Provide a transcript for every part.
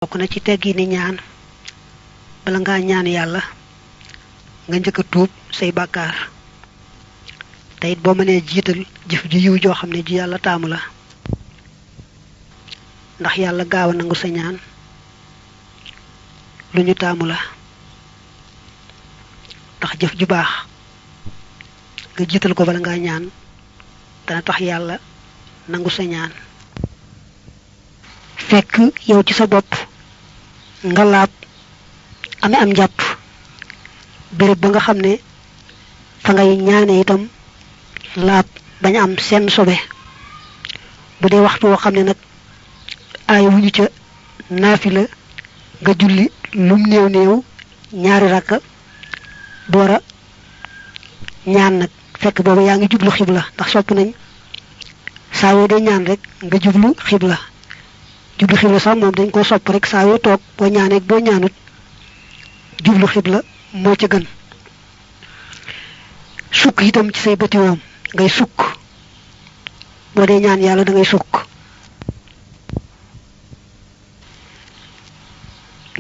bokk na ci teggi ni ñaan bala nga ñaan yalla nga ñëk tuub say bakkar tayit bo mëne jiital jëf ju yiw jo xamne ji yalla taamu la ndax yalla gaaw nangu sa ñaan luñu taamu la tax jëf ju baax nga jiital ko bala nga ñaan dana tax yalla nangu sa ñaan fekk yow ci sa bop nga laab amé am japp bërëb ba nga xamné fa ngay ñaané itam laab bañ am sen sobe bu dé waxtu wo xamné nak ay wuñu ca nafila nga julli lum neew neew ñaari rakka doora ñaan nak fekk bobu yaangi jublu xibla ndax sopp nañ saa yoo dee ñaan rek nga jublu xibla jublu xibla sax moom dañ ko sopp rek saa yoo toog boo ñaaneeg boo ñaanut jublu xibla moo ca gën sukk itam ci say bëti woom ngay sukk boo dee ñaan yàlla da ngay sukk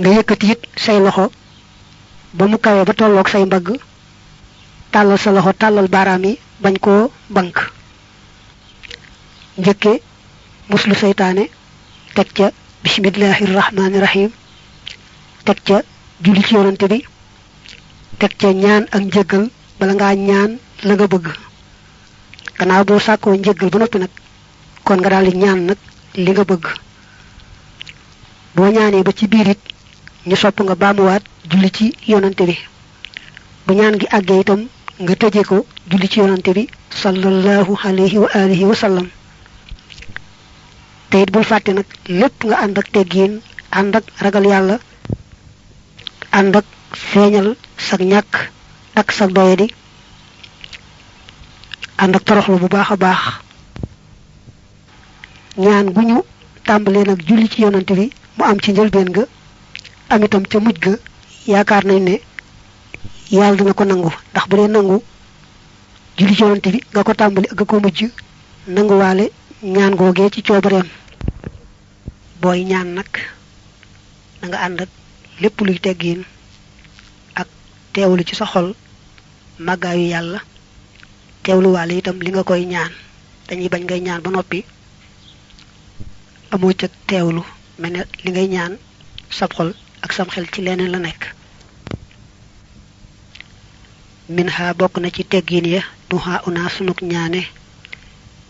nga yëkkati it say loxo ba mu kawee ba tolloog say mbagg tàllal sa loxo tàllal baaraam yi bañ koo bank njëkke muslu seytaane tek ca bismillahir rahmanir rahim tek ca julli ci yonante bi tek ca ñaan ak njëggal bala nga ñaan la nga bëgg gannaaw boo sàkkoo njëggal ba noppi nag kon nga daal di ñaan nag li nga bëgg boo ñaanee ba ci biir it ñu sopp nga baamuwaat julli ci yonante bi bu ñaan gi àggee itam nga tëjee ko julli ci yonante bi sallallahu alayhi wa alihi wa sallam tayit bul fàtte nag lépp nga ànd ak teggiin ànd ak ragal yàlla ànd ak feeñal sag ñàkk ak sag doyadi ànd ak toroxlu bu baax a baax ñaan gu ñu tàmbalee nag julli ci yonante bi mu am ci njëlbeen ga am itam ca mujj ga yaakaar nañ ne yàlla dina ko nangu ndax bu dee nangu julli ci yonante bi nga ko tàmbali ak ko mujj nanguwaale ñaan googee ci coobareem boy ñaan nak da nga and ak lepp luy teggine ak teewlu ci sa xol magayu yalla teewlu walé itam li nga koy ñaan dañuy bañ ngay ñaan ba nopi amo ci teewlu melne li ngay ñaan sab xol ak sam xel ci leneen la nek minha bok na ci teggine ya duha una sunuk ñaané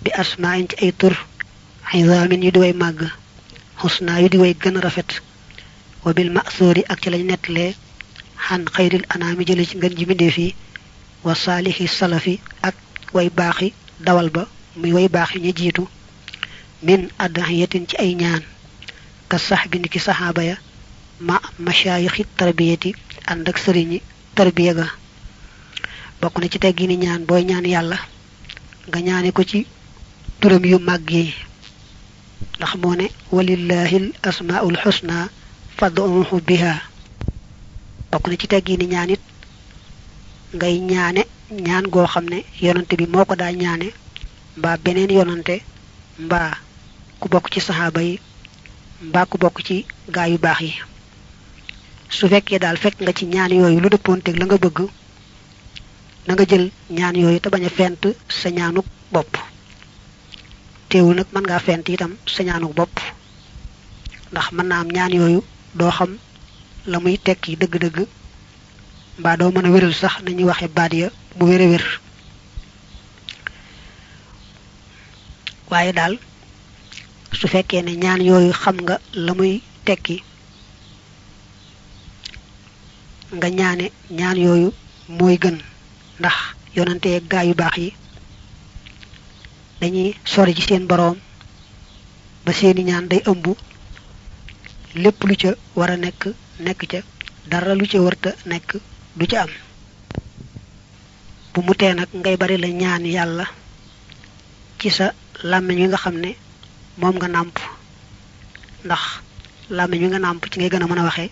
bi asma'in ci ay tur hizamin yu doy mag husna yu di way gëna rafet wa bil ma'suri ak ci lañ netlé han khairil anami jël ci ngën ji minde fi wa salihi salafi ak way baxi dawal ba muy way baxi ñi jitu min adahiyatin ci ay ñaan ka sahbi niki sahaba ya ma mashayikh tarbiyati and ak serigne tarbiya ga bokku na ci teggini ñaan boy ñaan yalla nga ñaané ko ci turam yu maggi ndax mo ne walillahil asmaul husna fad'uhu biha bokku na ci teggini ñaanit ngay ñaané ñaan go xamné yonante bi moko da ñaané ba benen yonante mba ku bok ci sahaba yi mba ku bok ci gaay yu bax yi su fekke dal fek nga ci ñaan yoyu lu depponté la nga bëgg na nga jël ñaan yoyu ta baña fent sa ñaanuk bop teewul nak man nga fent itam sa ñaanuk bop ndax man na am ñaan yoyu do xam la muy tekki deug deug ba do mëna wëral sax nañu waxe baadiya bu wéré wér waye dal su fekkee ne ñaan yoyu xam nga la muy tekki nga ñaané ñaan yoyu moy gën ndax yonante gaay yu bax yi dañuy sori ci seen borom ba seeni ñaan day ëmb lepp lu ca wara nek ca dara lu ca warta nek du ca am bu mu té nak ngay bari la ñaan yalla ci sa lamagne wi nga xamné mom nga namp ndax lamagne wi nga namp ci ngay gëna mëna waxé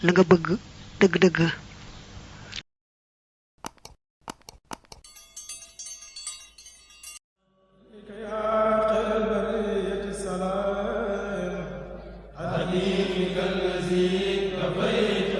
la nga bëgg deug deug حبيبك الذي كفيت